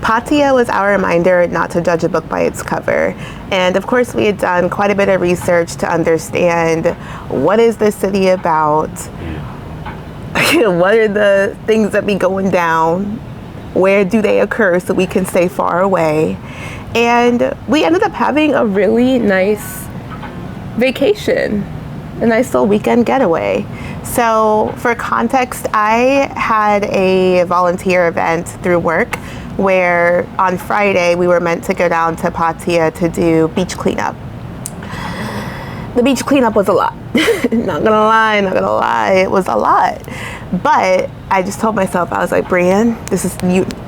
Pattaya was our reminder not to judge a book by its cover. And of course, we had done quite a bit of research to understand what is this city about, what are the things that be going down, where do they occur so we can stay far away. And we ended up having a really nice vacation, a nice little weekend getaway. So for context, I had a volunteer event through work where on Friday we were meant to go down to Pattaya to do beach cleanup. The beach cleanup was a lot. Not gonna lie, it was a lot. But I just told myself, I was like, Brian, this is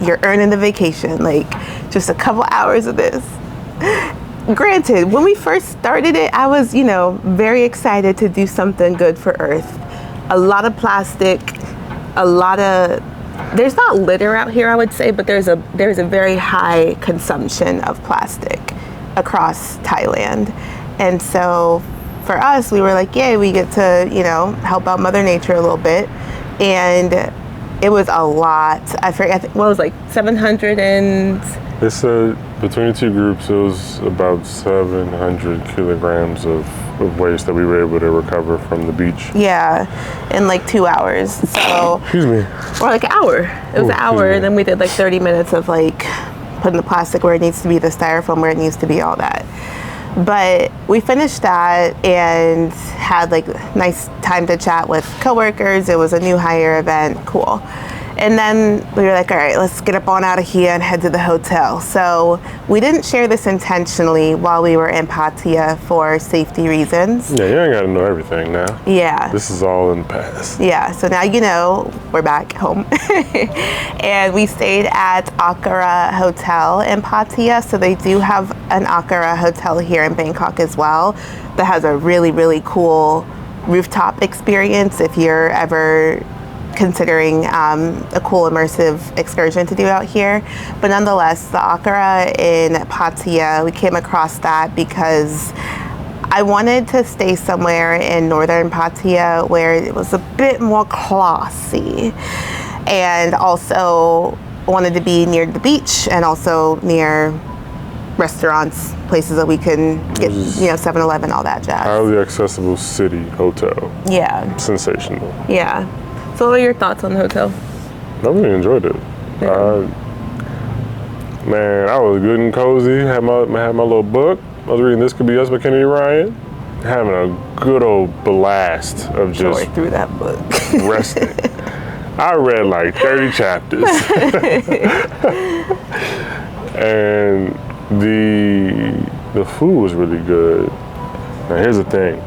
you're earning the vacation, like just a couple hours of this. Granted, when we first started it, I was, very excited to do something good for Earth. A lot of plastic, there's not litter out here, I would say, but there's a very high consumption of plastic across Thailand. And so for us, we were like, yay, we get to, help out Mother Nature a little bit. And it was a lot. I forget, what was like 700 and... They said between the two groups, it was about 700 kilograms of waste that we were able to recover from the beach. Yeah, in like 2 hours. So, excuse me. Or like an hour. It was an hour, and then we did like 30 minutes of like putting the plastic where it needs to be, the styrofoam where it needs to be, all that. But we finished that and had like nice time to chat with coworkers. It was a new hire event, cool. And then we were like, all right, let's get up on out of here and head to the hotel. So we didn't share this intentionally while we were in Pattaya for safety reasons. Yeah, you ain't got to know everything now. Yeah. This is all in the past. Yeah, so now we're back home. And we stayed at Akara Hotel in Pattaya. So they do have an Akara Hotel here in Bangkok as well that has a really, really cool rooftop experience if you're ever considering a cool immersive excursion to do out here. But nonetheless, the Akara in Pattaya, we came across that because I wanted to stay somewhere in northern Pattaya where it was a bit more classy, and also wanted to be near the beach and also near restaurants, places that we can get, 7-Eleven, all that jazz. Highly accessible city hotel. Yeah. Sensational. Yeah. So what are your thoughts on the hotel? I really enjoyed it. Yeah. Man, I was good and cozy. Had my little book. I was reading This Could Be Us by Kennedy Ryan. Having a good old blast of just through that book. resting. I read like 30 chapters. And the food was really good. Now here's the thing.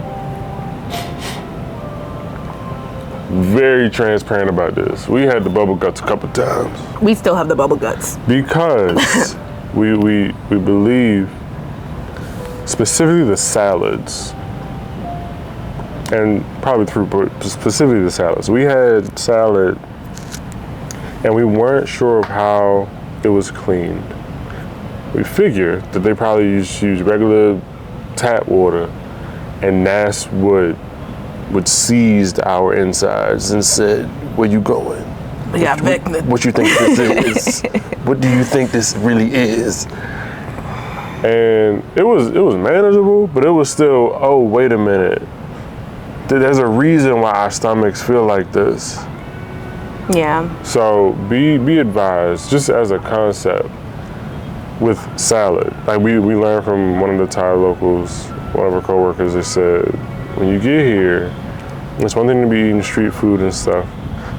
Very transparent about this. We had the bubble guts a couple times. We still have the bubble guts. Because we believe, specifically the salads, and probably specifically the salads. We had salad, and we weren't sure of how it was cleaned. We figured that they probably use regular tap water, and NAS would seized our insides and said, "Where you going? Yeah, what you think this is? What do you think this really is?" And it was manageable, but it was still, oh, wait a minute. There's a reason why our stomachs feel like this. Yeah. So be advised, just as a concept, with salad. Like we learned from one of the Thai locals, one of our coworkers, they said, when you get here, it's one thing to be eating street food and stuff,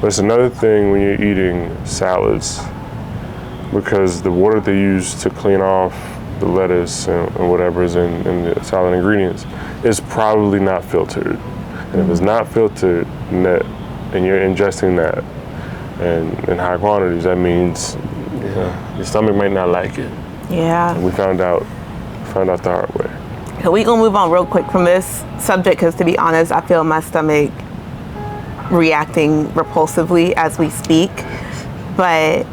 but it's another thing when you're eating salads, because the water they use to clean off the lettuce and whatever is in the salad ingredients is probably not filtered. And if it's not filtered and you're ingesting that and in high quantities, that means your stomach might not like it. Yeah. And we found out the hard way. So we gonna move on real quick from this subject, because to be honest, I feel my stomach reacting repulsively as we speak. But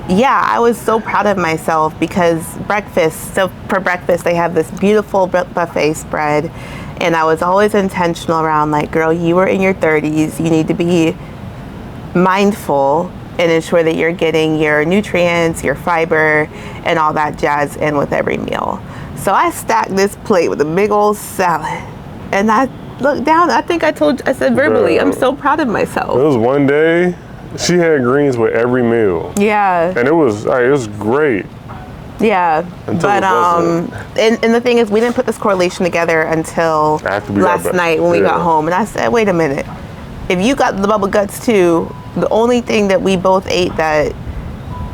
yeah, I was so proud of myself because for breakfast they have this beautiful buffet spread, and I was always intentional around like, girl, you were in your 30s, you need to be mindful and ensure that you're getting your nutrients, your fiber, and all that jazz in with every meal. So I stacked this plate with a big old salad, and I looked down. I think I said verbally, I'm so proud of myself. It was one day, she had greens with every meal. Yeah. And it was great. Yeah. But and the thing is, we didn't put this correlation together until last night when we got home. And I said, wait a minute. If you got the bubble guts too, the only thing that we both ate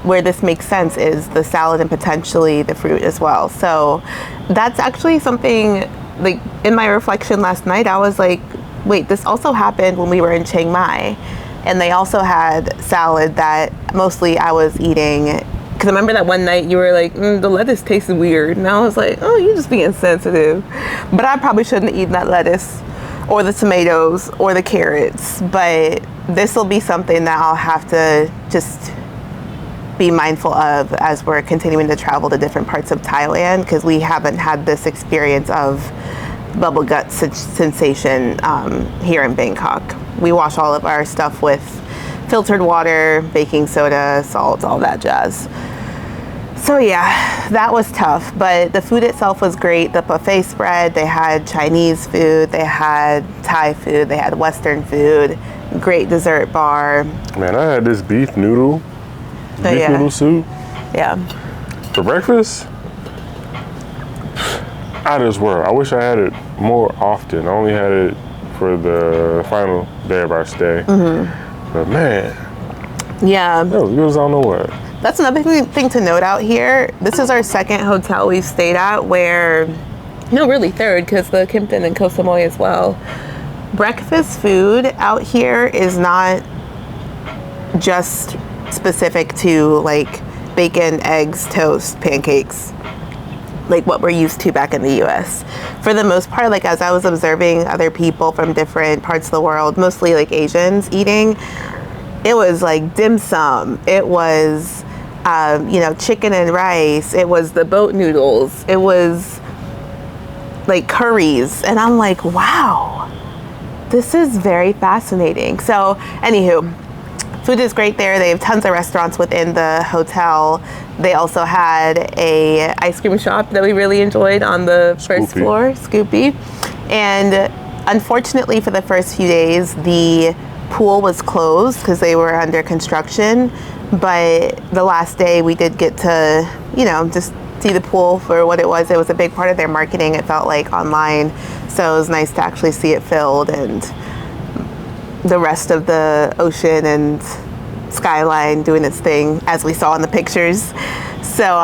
where this makes sense is the salad and potentially the fruit as well. So that's actually something, like, in my reflection last night, I was like, wait, this also happened when we were in Chiang Mai. And they also had salad that mostly I was eating. Because I remember that one night you were like, the lettuce tasted weird. And I was like, oh, you're just being sensitive. But I probably shouldn't have eaten that lettuce or the tomatoes or the carrots. But this will be something that I'll have to just be mindful of as we're continuing to travel to different parts of Thailand, because we haven't had this experience of bubble gut sensation here in Bangkok. We wash all of our stuff with filtered water, baking soda, salt, all that jazz. So yeah, that was tough, but the food itself was great. The buffet spread, they had Chinese food, they had Thai food, they had Western food, great dessert bar. Man, I had this beef noodle soup. Yeah. For breakfast, out of this world. I wish I had it more often. I only had it for the final day of our stay. But man, yeah, that was good as I don't know what. That's another thing to note out here. This is our second hotel we've stayed at really third, because the Kimpton and Koh Samui as well. Breakfast food out here is not just specific to like bacon, eggs, toast, pancakes, like what we're used to back in the US. For the most part, like as I was observing other people from different parts of the world, mostly like Asians eating, it was like dim sum. It was, chicken and rice. It was the boat noodles. It was like curries. And I'm like, wow, this is very fascinating. So anywho, food is great there. They have tons of restaurants within the hotel. They also had a ice cream shop that we really enjoyed on the first floor, Scoopy. And unfortunately for the first few days, the pool was closed because they were under construction. But the last day we did get to, just see the pool for what it was. It was a big part of their marketing, it felt like, online. So it was nice to actually see it filled and the rest of the ocean and skyline doing its thing as we saw in the pictures. So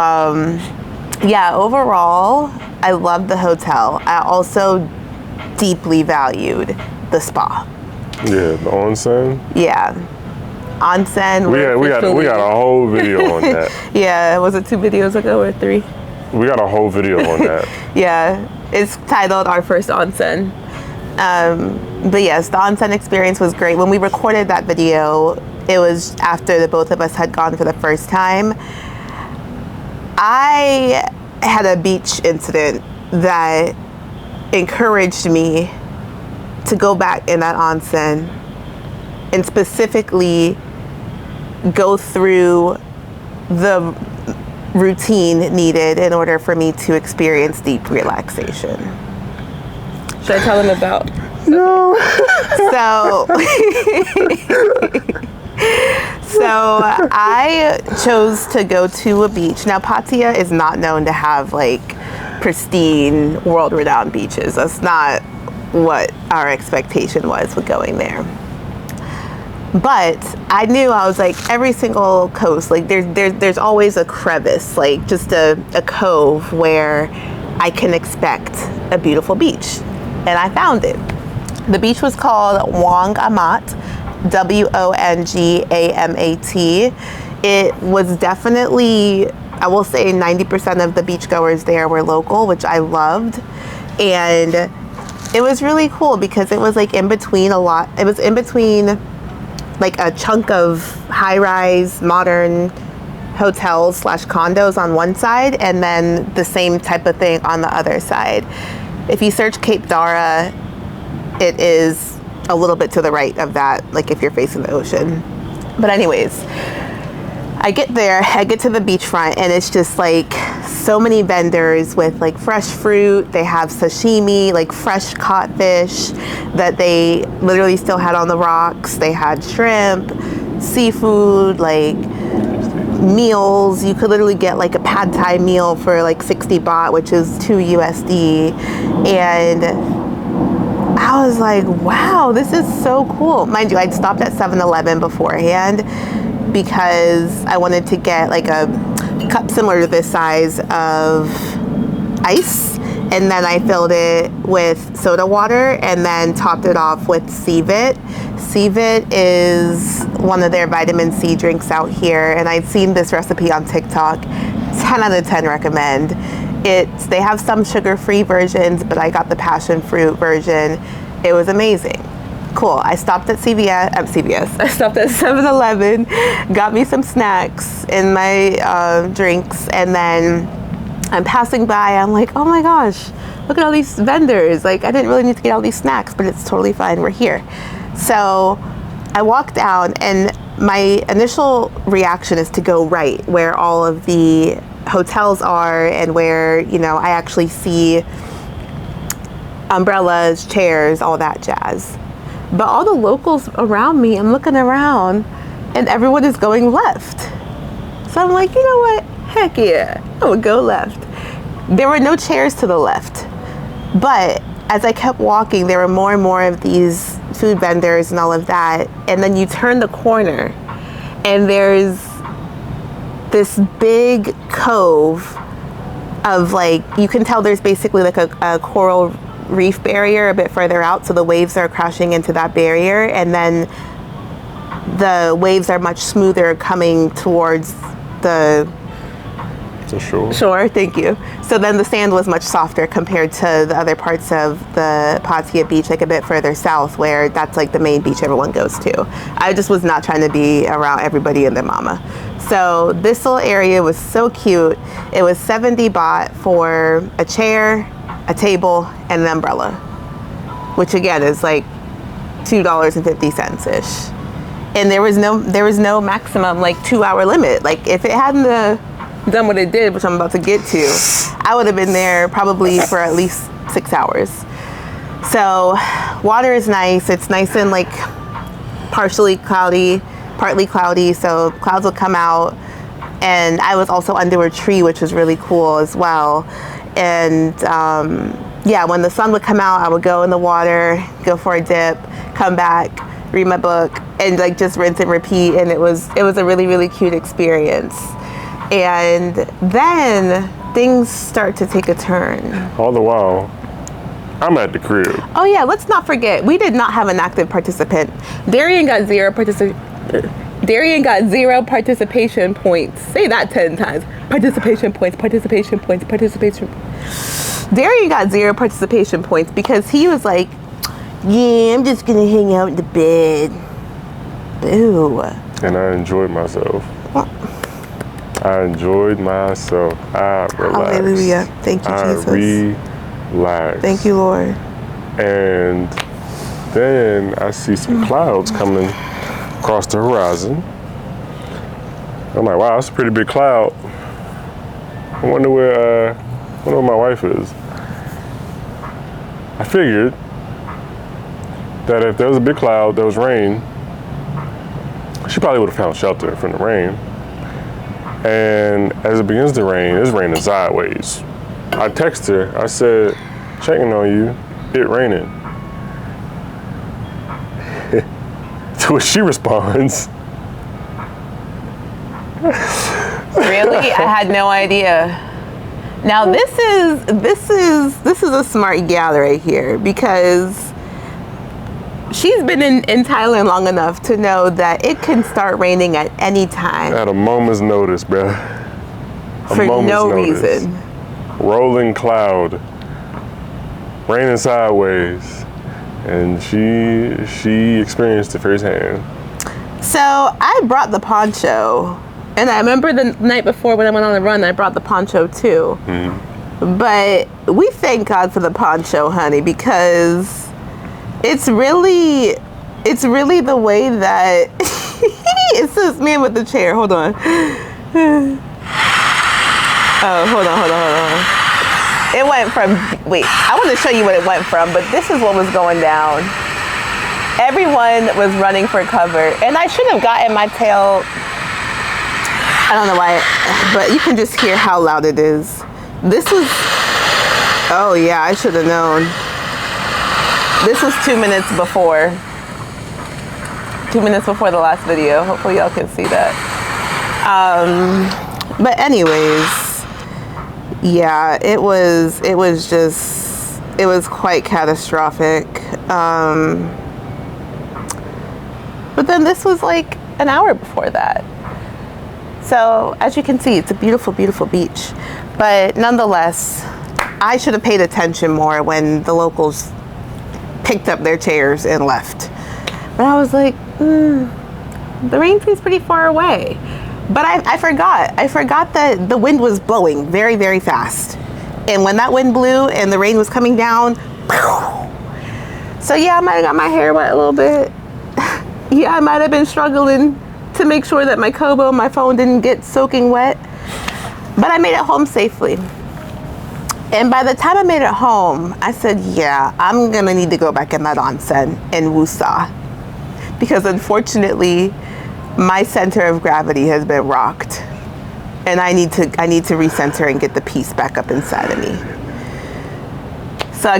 overall I loved the hotel. I also deeply valued the spa. Yeah, the onsen. Yeah, onsen. We got a whole video on that. Yeah, was it 2 videos ago or 3? We got a whole video on that. Yeah, it's titled Our First Onsen. But yes, the onsen experience was great. When we recorded that video, it was after the both of us had gone for the first time. I had a beach incident that encouraged me to go back in that onsen and specifically go through the routine needed in order for me to experience deep relaxation. Should I tell them about? No. So I chose to go to a beach. Now, Pattaya is not known to have like pristine, world-renowned beaches. That's not what our expectation was with going there. But I knew, I was like, every single coast, like there's always a crevice, like just a cove where I can expect a beautiful beach. And I found it. The beach was called Wong Amat, Wongamat. It was definitely, I will say 90% of the beachgoers there were local, which I loved. And it was really cool because it was like in between like a chunk of high-rise modern hotels / condos on one side, and then the same type of thing on the other side. If you search Cape Dara, it is a little bit to the right of that, like if you're facing the ocean. But anyways, I get there, I get to the beachfront, and it's just like so many vendors with like fresh fruit. They have sashimi, like fresh caught fish that they literally still had on the rocks. They had shrimp, seafood, like meals. You could literally get like a pad thai meal for like 60 baht, which is 2 USD. And I was like, wow, this is so cool. Mind you, I'd stopped at 7-Eleven beforehand because I wanted to get like a cup similar to this size of ice, and then I filled it with soda water and then topped it off with Cvit. Cvit is one of their vitamin C drinks out here, and I'd seen this recipe on TikTok. 10 out of 10 recommend. They have some sugar-free versions, but I got the passion fruit version. It was amazing. Cool. I stopped at CVS. I stopped at 7-Eleven, got me some snacks in my drinks, and then I'm passing by. I'm like, oh my gosh, look at all these vendors. Like, I didn't really need to get all these snacks, but it's totally fine. We're here. So I walk down, and my initial reaction is to go right where all of the hotels are and where, you know, I actually see umbrellas, chairs, all that jazz. But all the locals around me, I'm looking around and everyone is going left. So I'm like, you know what? Heck yeah, I would go left. There were no chairs to the left. But as I kept walking, there were more and more of these food vendors and all of that. And then you turn the corner and there's this big cove of like, you can tell there's basically like a coral reef barrier a bit further out, so the waves are crashing into that barrier, and then the waves are much smoother coming towards the shore. Thank you. So then the sand was much softer compared to the other parts of the Pattaya beach, like a bit further south, where that's like the main beach everyone goes to. I just was not trying to be around everybody and their mama. So this little area was so cute. It was 70 baht for a chair, a table, and an umbrella, which again is like $2.50-ish. And there was no maximum like 2-hour limit. Like if it hadn't done what it did, which I'm about to get to, I would have been there probably for at least 6 hours. So water is nice. It's nice and like partly cloudy, so clouds will come out. And I was also under a tree, which was really cool as well. And yeah, when the sun would come out, I would go in the water, go for a dip, come back, read my book, and like just rinse and repeat. And it was a really, really cute experience. And then things start to take a turn. All the while, I'm at the crib. Oh yeah, let's not forget, we did not have an active participant. Darian got zero participation points. Say that 10 times. Participation points. Darian got 0 participation points because he was like, yeah, I'm just gonna hang out in the bed. Boo. And I enjoyed myself. I relaxed. Hallelujah. Thank you, Jesus. I relaxed. Thank you, Lord. And then I see some clouds coming across the horizon. I'm like, wow, that's a pretty big cloud. I wonder where my wife is. I figured that if there was a big cloud, there was rain, she probably would have found shelter from the rain. And as it begins to rain, it's raining sideways. I text her, I said, checking on you, it raining. To which she responds, really? I had no idea. Now this is a smart gal right here, because she's been in Thailand long enough to know that it can start raining at any time. At a moment's notice, bruh. For no reason. Rolling cloud, raining sideways, and she experienced it firsthand. So I brought the poncho, and I remember the night before when I went on the run, I brought the poncho too. Mm-hmm. But we thank God for the poncho, honey, because it's really the way that It's this man with the chair. Hold on. Oh, hold on. It went from, wait, I want to show you what it went from, but this is what was going down. Everyone was running for cover, and I should have gotten my tail. I don't know why, but you can just hear how loud it is. This was, oh yeah, I should have known. This was 2 minutes before. 2 minutes before the last video. Hopefully y'all can see that. But anyways, yeah, it was quite catastrophic. But then this was like an hour before that. So as you can see, it's a beautiful, beautiful beach. But nonetheless, I should have paid attention more when the locals picked up their chairs and left. But I was like, the rain seems pretty far away. But I forgot that the wind was blowing very, very fast. And when that wind blew and the rain was coming down, so yeah, I might have got my hair wet a little bit. Yeah, I might have been struggling to make sure that my Kobo, my phone, didn't get soaking wet. But I made it home safely. And by the time I made it home, I said, yeah, I'm gonna need to go back in that onsen in Wusa. Because unfortunately, my center of gravity has been rocked. And I need to recenter and get the peace back up inside of me. So I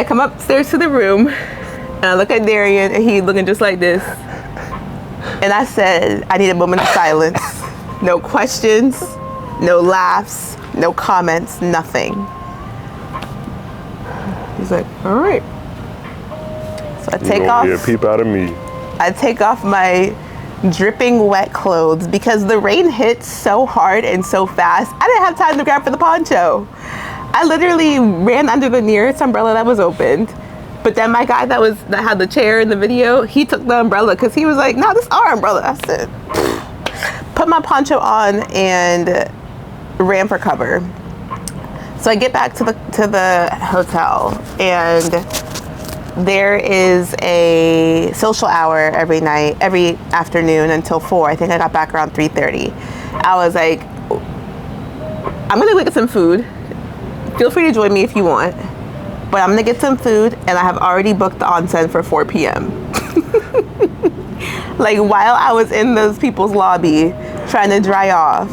come upstairs to the room, and I look at Darian, and he's looking just like this. And I said, I need a moment of silence. No questions, no laughs, no comments, nothing. He's like, all right. So I take off. Get a peep out of me. I take off my dripping wet clothes because the rain hit so hard and so fast. I didn't have time to grab for the poncho. I literally ran under the nearest umbrella that was opened. But then my guy that had the chair in the video, he took the umbrella because he was like, no, this is our umbrella. I said, put my poncho on and ran for cover. So I get back to the hotel, and there is a social hour every afternoon until 4. I think I got back around 3:30. I was like, I'm gonna go get some food. Feel free to join me if you want. But I'm gonna get some food, and I have already booked the onsen for 4 p.m. Like, while I was in those people's lobby trying to dry off,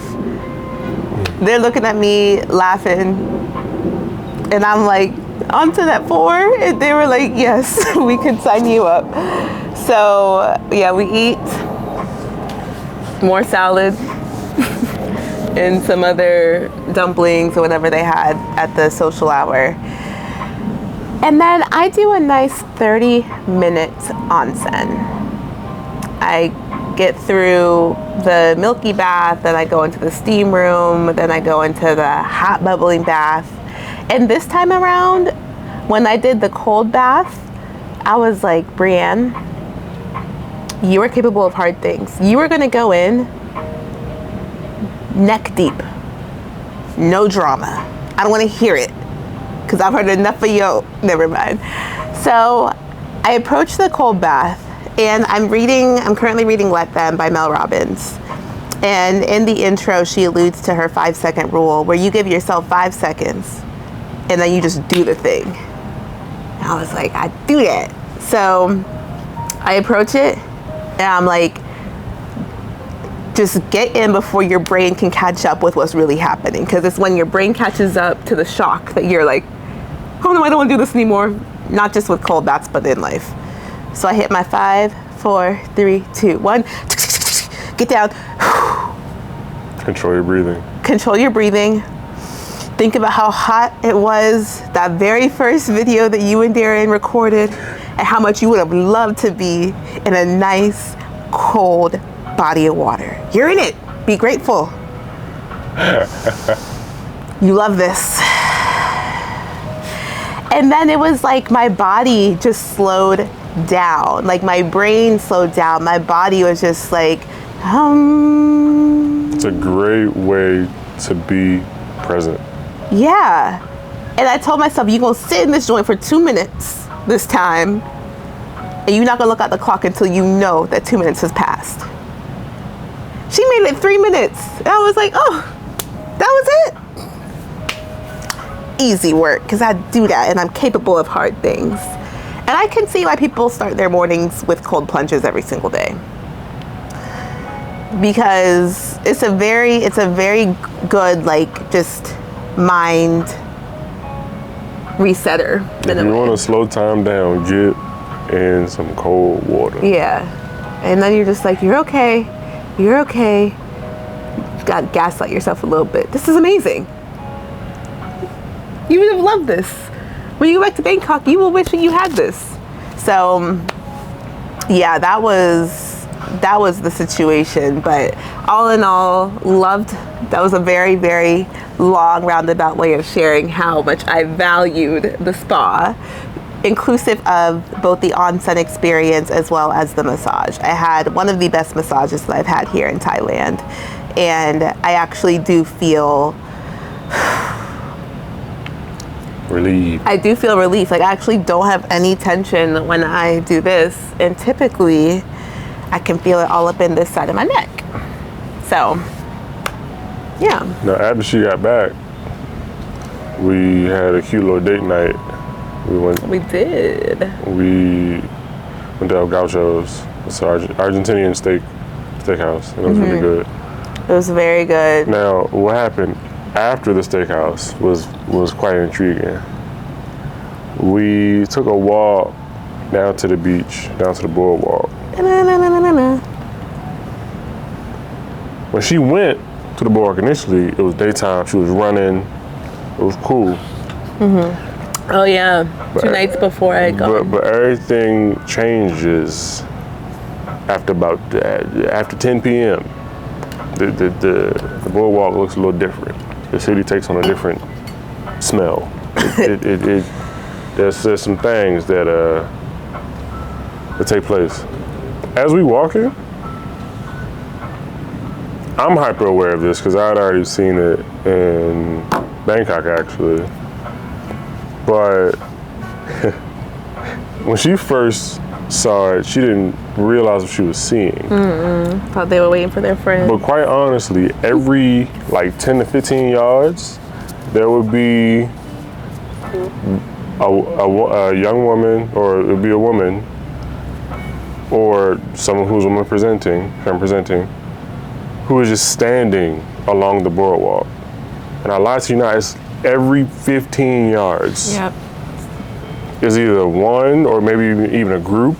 they're looking at me laughing, and I'm like, onsen at 4? And they were like, yes, we could sign you up. So yeah, we eat more salad and some other dumplings or whatever they had at the social hour. And then I do a nice 30-minute onsen. I get through the milky bath, then I go into the steam room, then I go into the hot bubbling bath. And this time around, when I did the cold bath, I was like, Brienne, you are capable of hard things. You are gonna go in neck deep. No drama. I don't wanna hear it, because I've heard enough of yo. Never mind. So I approached the cold bath, and I'm currently reading Let Them by Mel Robbins. And in the intro, she alludes to her 5-second rule, where you give yourself 5 seconds and then you just do the thing. And I was like, I do that. So I approach it, and I'm like, just get in before your brain can catch up with what's really happening. Because it's when your brain catches up to the shock that you're like, oh no, I don't want to do this anymore. Not just with cold baths, but in life. So I hit my 5, 4, 3, 2, 1. Get down. Control your breathing. Control your breathing. Think about how hot it was that very first video that you and Darren recorded, and how much you would have loved to be in a nice, cold body of water. You're in it. Be grateful. You love this. And then it was like my body just slowed down. Like my brain slowed down. My body was just like, It's a great way to be present. Yeah. And I told myself, you're going to sit in this joint for 2 minutes this time, and you're not going to look at the clock until you know that 2 minutes has passed. She made it 3 minutes. And I was like, oh, that was it? Easy work, because I do that and I'm capable of hard things. And I can see why people start their mornings with cold plunges every single day. Because it's a very good, like, just mind resetter. If you want to slow time down, get in some cold water. Yeah. And then you're just like, you're okay. You're okay. You gotta gaslight yourself a little bit. This is amazing. You would have loved this. When you go back to Bangkok, you will wish that you had this. So, yeah, that was the situation. But all in all, loved. That was a very, very long roundabout way of sharing how much I valued the spa, inclusive of both the onsen experience as well as the massage. I had one of the best massages that I've had here in Thailand. And I actually do feel relief. I do feel relief. Like, I actually don't have any tension when I do this. And typically, I can feel it all up in this side of my neck. So, yeah. Now, after she got back, we had a cute little date night. We did. We went to El Gaucho's. It's an Argentinian steakhouse. And it was really good. It was very good. Now, what happened after the steakhouse was quite intriguing. We took a walk down to the beach, down to the boardwalk. When she went to the boardwalk initially, it was daytime. She was running. It was cool. Oh yeah, 2 nights before I go. But everything changes after 10 p.m. The boardwalk looks a little different. The city takes on a different smell. There's some things that take place. As we walk in, I'm hyper aware of this because I had already seen it in Bangkok actually. But when she first saw it, she didn't realize what she was seeing. Thought they were waiting for their friend. But quite honestly, every like 10 to 15 yards, there would be a young woman, or it would be a woman, or someone who's woman presenting, who is just standing along the boardwalk. And I lie to you not, it's every 15 yards. Yep. It's either one or maybe even a group.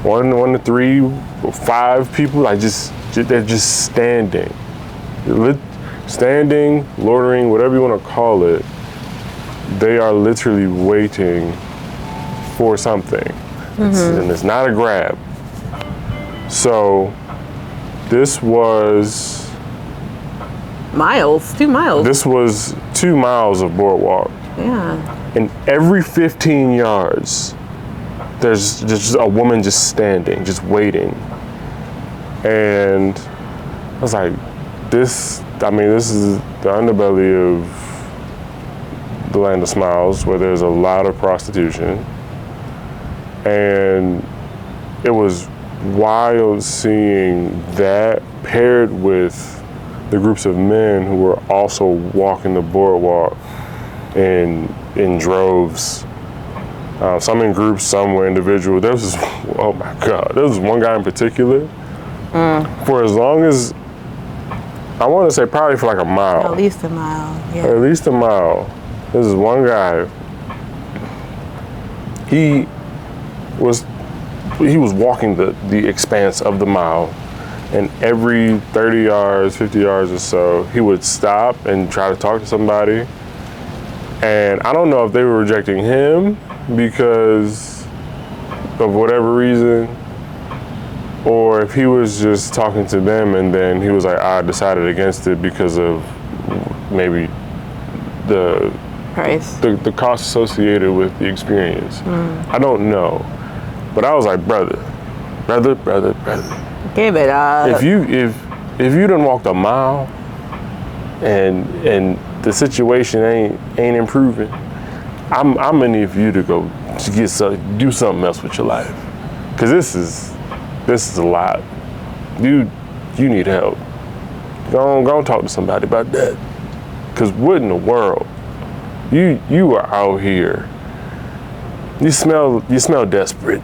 One to 3 or 5 people, like they're just standing. Standing, loitering, whatever you want to call it. They are literally waiting for something. And it's not a grab. So this was 2 miles. This was 2 miles of boardwalk. Yeah. And every 15 yards, there's just a woman just standing, just waiting. And I was like, this is the underbelly of the land of smiles, where there's a lot of prostitution. And it was wild seeing that paired with the groups of men who were also walking the boardwalk in droves. Some in groups, some were individual. There was oh my God, there was one guy in particular. For as long as, I want to say probably for like a mile. At least a mile, yeah. At least a mile. This is one guy. He was walking the expanse of the mile, and every 30 yards, 50 yards or so, he would stop and try to talk to somebody. And I don't know if they were rejecting him because of whatever reason, or if he was just talking to them and then he was like, I decided against it because of maybe the Price. The cost associated with the experience. I don't know. But I was like, brother. Give it up. If you done walked a mile and the situation ain't improving, I'm gonna need for you to go to do something else with your life. Cause this is a lot. You you need help. Go talk to somebody about that. Because what in the world? You are out here. You smell desperate.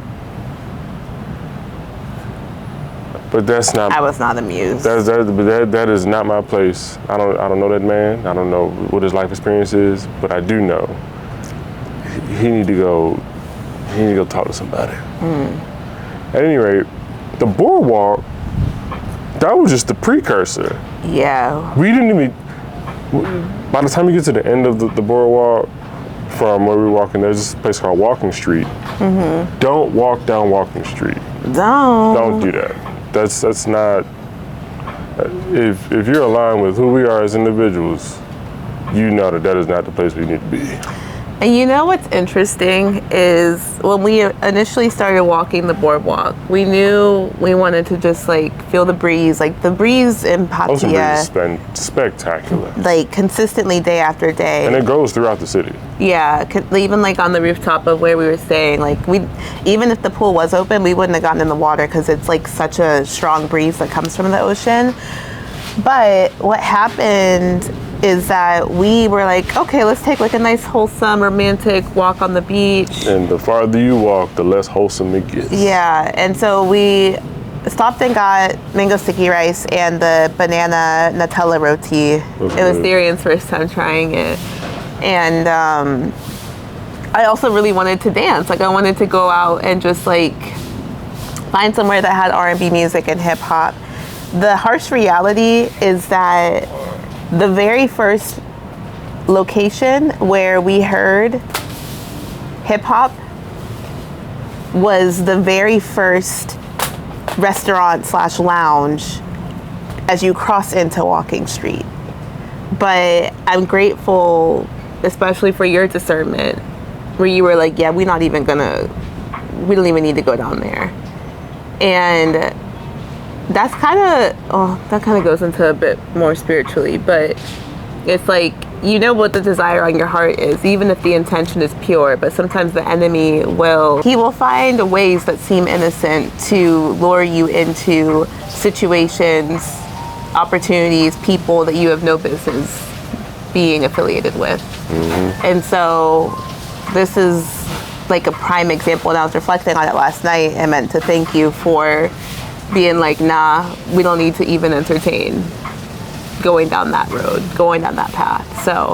But that's not. I was not amused. That is not my place. I don't know that man. I don't know what his life experience is, but I do know he need to go talk to somebody. At any rate, the boardwalk, that was just the precursor. Yeah. We didn't even. By the time you get to the end of the boardwalk, from where we were walking, there's this place called Walking Street. Don't walk down Walking Street. Don't do that. That's not. If you're aligned with who we are as individuals, you know that is not the place we need to be. And you know what's interesting is when we initially started walking the boardwalk, we knew we wanted to just like feel the breeze. Like the breeze in Pattaya. Ocean breeze has been spectacular. Like consistently day after day. And it goes throughout the city. Yeah, even like on the rooftop of where we were staying, like even if the pool was open, we wouldn't have gotten in the water because it's like such a strong breeze that comes from the ocean. But what happened is that we were like, okay, let's take like a nice wholesome romantic walk on the beach. And the farther you walk, the less wholesome it gets. Yeah, and so we stopped and got mango sticky rice and the banana Nutella roti. It was Therian's first time trying it. And I also really wanted to dance. Like I wanted to go out and just like find somewhere that had R&B music and hip hop. The harsh reality is that the very first location where we heard hip hop was the very first restaurant / lounge as you cross into Walking Street. But I'm grateful, especially for your discernment, where you were like, yeah, we don't even need to go down there. And that kind of goes into a bit more spiritually, but it's like, you know what the desire on your heart is, even if the intention is pure, but sometimes the enemy will find ways that seem innocent to lure you into situations, opportunities, people that you have no business being affiliated with. And so this is like a prime example, and I was reflecting on it last night and meant to thank you for being like, nah, we don't need to even entertain going down that road, going down that path. So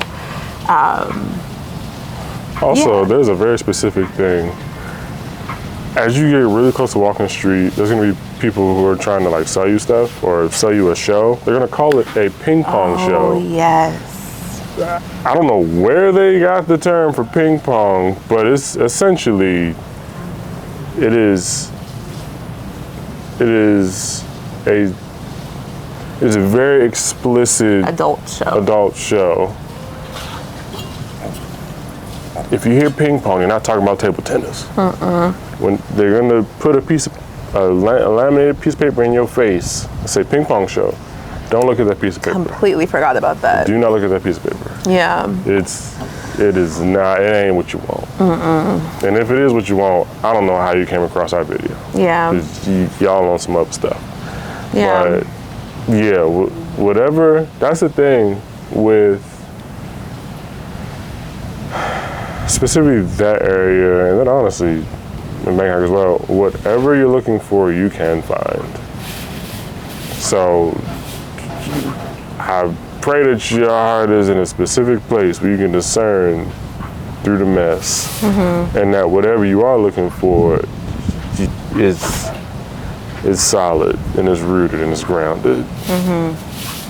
also, there's a very specific thing. As you get really close to Walking Street, there's gonna be people who are trying to like sell you stuff or sell you a show. They're gonna call it a ping pong show. Oh yes. I don't know where they got the term for ping pong, but it's essentially, it is a very explicit adult show. If you hear ping pong, you're not talking about table tennis. When they're gonna put a laminated piece of paper in your face and say ping pong show, don't look at that piece of paper. Completely forgot about that. Do not look at that piece of paper. Yeah. It is not. It ain't what you want. And if it is what you want, I don't know how you came across our video. Yeah. 'Cause y'all on some other stuff. Yeah. But yeah, whatever. That's the thing with specifically that area, and then honestly in Bangkok as well. Whatever you're looking for, you can find. So I pray that your heart is in a specific place where you can discern through the mess, and that whatever you are looking for is solid and is rooted and is grounded.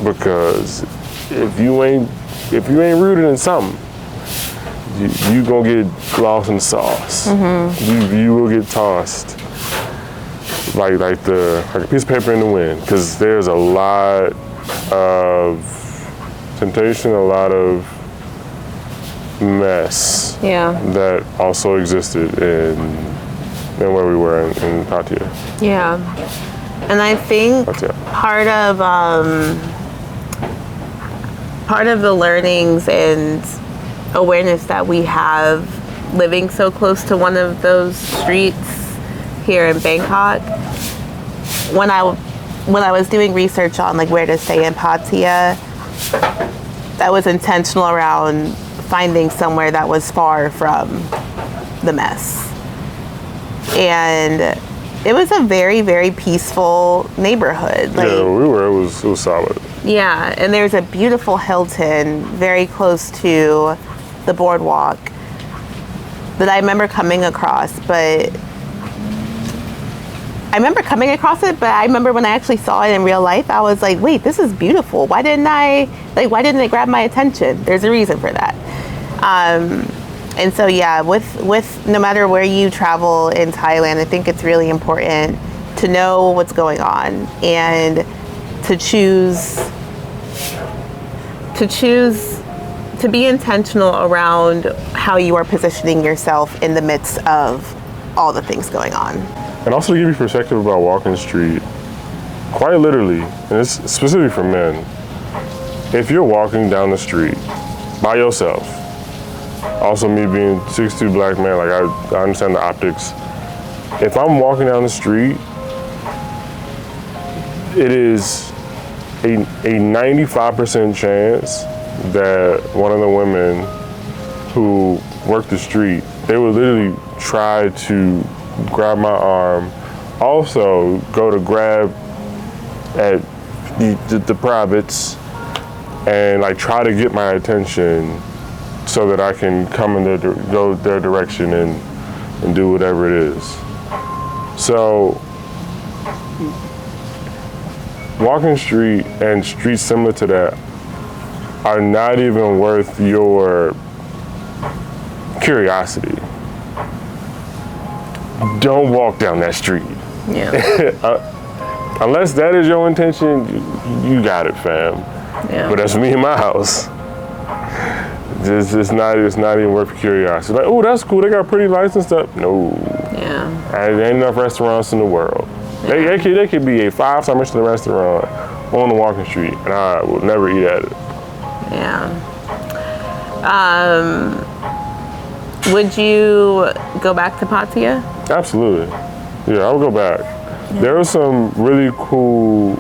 Because if you ain't rooted in something, you gonna get lost in the sauce. You will get tossed like a piece of paper in the wind, because there's a lot of temptation, a lot of mess that also existed in where we were in Pattaya. Yeah, and I think part of the learnings and awareness that we have living so close to one of those streets here in Bangkok, when I when I was doing research on like where to stay in Pattaya, I was intentional around finding somewhere that was far from the mess. And it was a very, very peaceful neighborhood. Like, yeah, we were. It was solid. Yeah, and there's a beautiful Hilton very close to the boardwalk that I remember coming across, but I remember when I actually saw it in real life, I was like, wait, this is beautiful. Why didn't it grab my attention? There's a reason for that. And so, yeah, with no matter where you travel in Thailand, I think it's really important to know what's going on and to choose to be intentional around how you are positioning yourself in the midst of all the things going on. And also to give you perspective about walking the street, quite literally, and it's specifically for men, if you're walking down the street by yourself, also me being 6'2" black man, like I understand the optics. If I'm walking down the street, it is a 95% chance that one of the women who work the street, they would literally try to grab my arm, also go to grab at the privates and like try to get my attention so that I can come in go their direction and do whatever it is. So walking street and streets similar to that are not even worth your curiosity. Don't walk down that street. Yeah. Unless that is your intention, you got it, fam. Yeah. But that's me in my house. It's not even worth curiosity. Like, oh, that's cool. They got pretty lights and stuff. No. Yeah. There ain't enough restaurants in the world. Yeah. They could be a 5-star Michelin restaurant on the walking street, and I will never eat at it. Yeah. Would you go back to Pattaya? Absolutely. Yeah, I would go back. Yeah. There were some really cool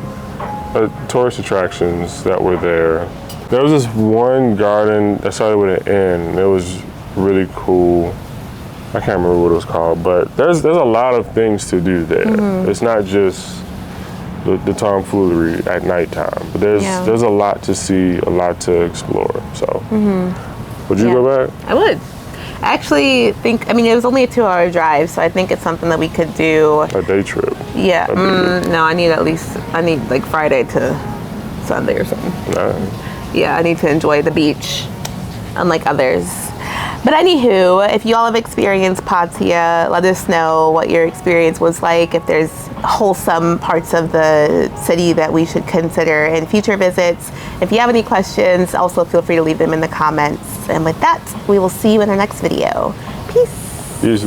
tourist attractions that were there. There was this one garden that started with an N, and it was really cool. I can't remember what it was called, but there's a lot of things to do there. Mm-hmm. It's not just the tomfoolery at nighttime, but there's a lot to see, a lot to explore. So, would you go back? I would. I actually think, it was only a 2-hour drive, so I think it's something that we could do. A day trip. Yeah. No, I need like Friday to Sunday or something. Yeah, I need to enjoy the beach, unlike others. But anywho, if you all have experienced Pattaya, let us know what your experience was like, if there's wholesome parts of the city that we should consider in future visits. If you have any questions, also feel free to leave them in the comments. And with that, we will see you in our next video. Peace. Peace.